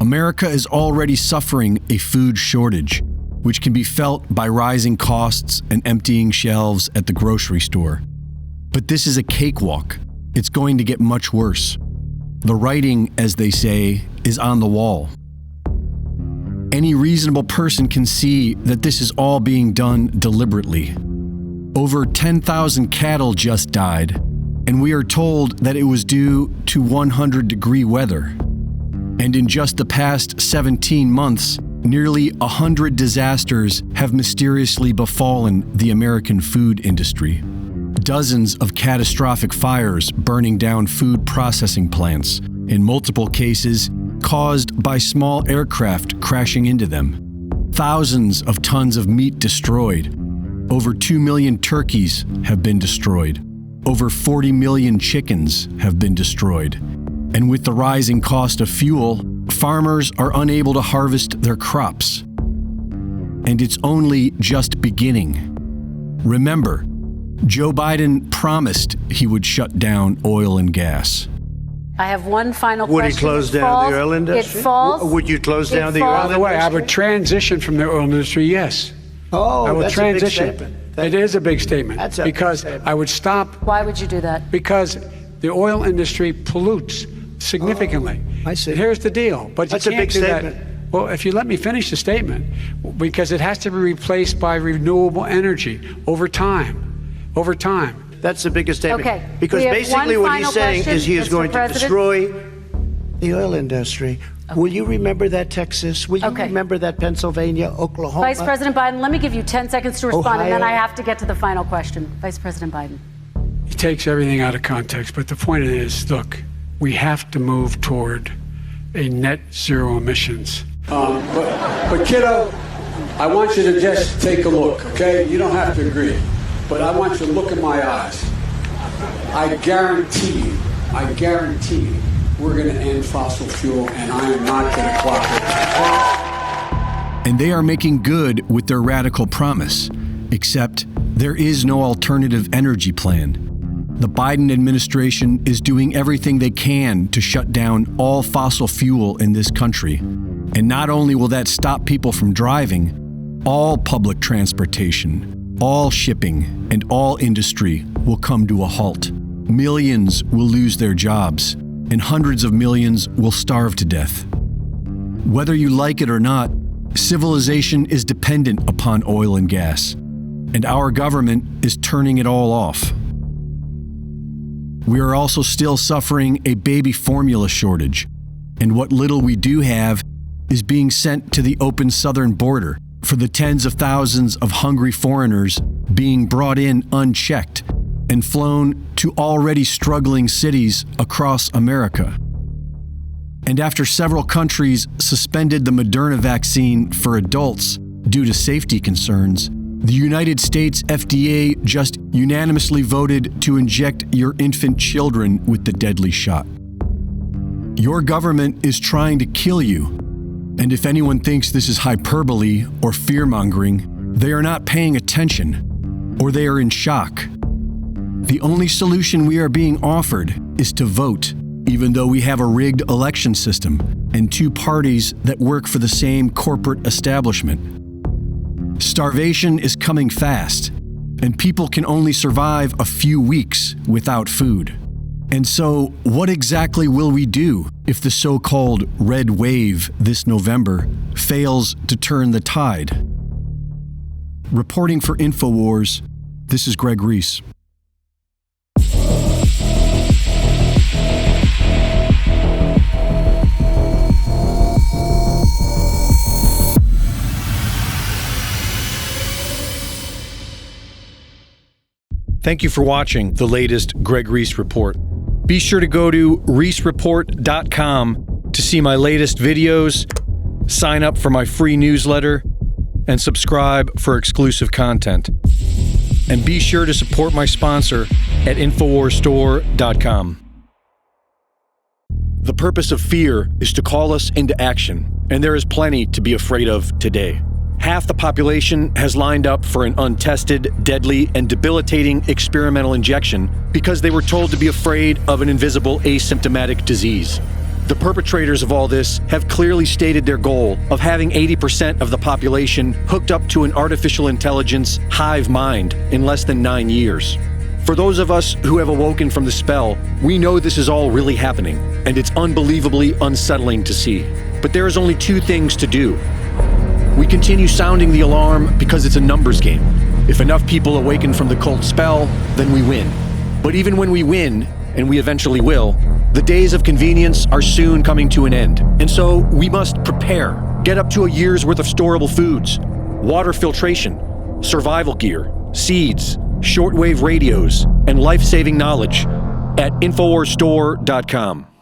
America is already suffering a food shortage, which can be felt by rising costs and emptying shelves at the grocery store. But this is a cakewalk. It's going to get much worse. The writing, as they say, is on the wall. Any reasonable person can see that this is all being done deliberately. Over 10,000 cattle just died, and we are told that it was due to 100-degree weather. And in just the past 17 months, nearly 100 disasters have mysteriously befallen the American food industry. Dozens of catastrophic fires burning down food processing plants, in multiple cases caused by small aircraft crashing into them. Thousands of tons of meat destroyed. Over 2 million turkeys have been destroyed. Over 40 million chickens have been destroyed. And with the rising cost of fuel, farmers are unable to harvest their crops. And it's only just beginning. Remember, Joe Biden promised he would shut down oil and gas. I have one final question. Would he close down the oil industry? It falls. Would you close down the oil industry? By the way, I would transition from the oil industry, yes. Oh, I would that's transition. a big statement. It is a big statement. That's a because big statement. I would stop. Why would you do that? Because the oil industry pollutes significantly. I see. And here's the deal. But That's you a can't big do statement. that. Well, if you let me finish the statement, because it has to be replaced by renewable energy over time. Over time. That's the biggest statement. Okay. Because We have basically one what he's final saying question, is he is Mr. going to President. destroy the oil industry. Okay. Will you remember that, Texas? Will you Okay. remember that, Pennsylvania, Oklahoma? Vice President Biden, let me give you 10 seconds to respond, and then Ohio. I have to get to the final question. Vice President Biden. He takes everything out of context. But the point is, look, we have to move toward a net zero emissions. But kiddo, I want you to just take a look, okay? You don't have to agree, but I want you to look in my eyes. I guarantee you, we're going to end fossil fuel, and I am not going to cooperate. And they are making good with their radical promise, except there is no alternative energy plan. The Biden administration is doing everything they can to shut down all fossil fuel in this country. And not only will that stop people from driving, all public transportation, all shipping, and all industry will come to a halt. Millions will lose their jobs, and hundreds of millions will starve to death. Whether you like it or not, civilization is dependent upon oil and gas, and our government is turning it all off. We are also still suffering a baby formula shortage, and what little we do have is being sent to the open southern border for the tens of thousands of hungry foreigners being brought in unchecked and flown to already struggling cities across America. And after several countries suspended the Moderna vaccine for adults due to safety concerns, the United States FDA just unanimously voted to inject your infant children with the deadly shot. Your government is trying to kill you, and if anyone thinks this is hyperbole or fear-mongering, they are not paying attention, or they are in shock. The only solution we are being offered is to vote, even though we have a rigged election system and two parties that work for the same corporate establishment. Starvation is coming fast, and people can only survive a few weeks without food. And so, what exactly will we do if the so-called red wave this November fails to turn the tide? Reporting for InfoWars, this is Greg Reese. Thank you for watching the latest Greg Reese Report. Be sure to go to reesereport.com to see my latest videos, sign up for my free newsletter, and subscribe for exclusive content. And be sure to support my sponsor at InfoWarsStore.com. The purpose of fear is to call us into action, and there is plenty to be afraid of today. Half the population has lined up for an untested, deadly, and debilitating experimental injection because they were told to be afraid of an invisible asymptomatic disease. The perpetrators of all this have clearly stated their goal of having 80% of the population hooked up to an artificial intelligence hive mind in less than 9 years. For those of us who have awoken from the spell, we know this is all really happening, and it's unbelievably unsettling to see. But there is only two things to do. We continue sounding the alarm because it's a numbers game. If enough people awaken from the cult spell, then we win. But even when we win, and we eventually will, the days of convenience are soon coming to an end. And so we must prepare. Get up to a year's worth of storable foods, water filtration, survival gear, seeds, shortwave radios, and life-saving knowledge at InfoWarsStore.com.